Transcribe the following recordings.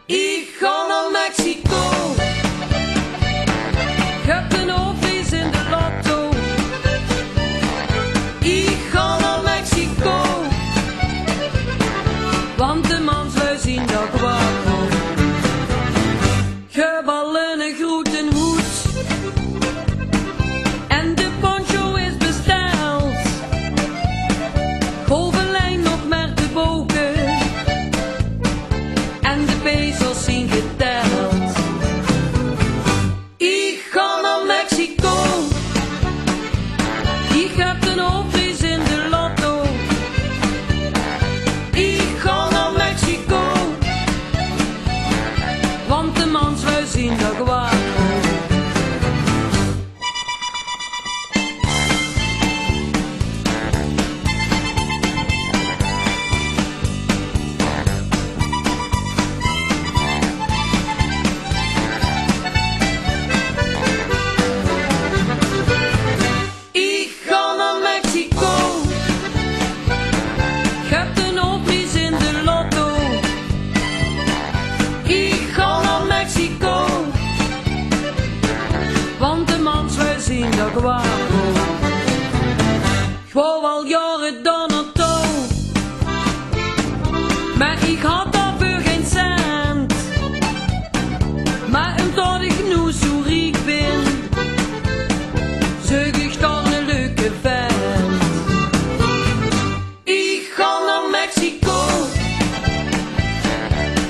Ik ga naar Mexico. Ik heb een hoofdprijs in de lotto. Ik ga naar Mexico. Want de mansluis zien dat gewoon. Geballen een groeten hoed. En de poncho is besteld. Golvenlijn nog maar te boken. En de pesos zien geteld. Ik ga naar Mexico. Ik heb een hoofdprijs in de lotto. Ik ga naar Mexico. Want de mansluis zien dat gewoon. Zien dat gewoon. Ik wou al jaren dan naartoe, maar ik had daarvoor geen cent. Maar omdat ik nu zo rijk ben, zeg ik dan een leuke vent. Ik ga naar Mexico.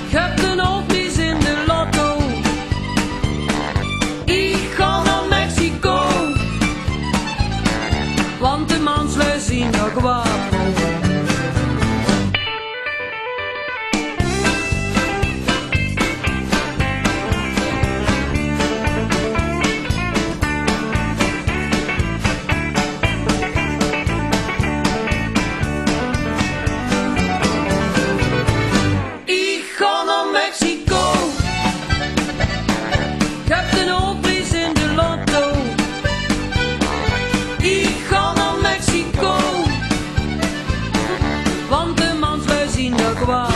Ik heb een hoofdprijs in de lotto. Ik ga naar Mexico. Want de mansluis zien dat gewoon. Ik ga naar Mexico. Ik heb een hoofdprijs in de lotto. Ik ga naar Mexico. Want de mansluis zien dat gewoon.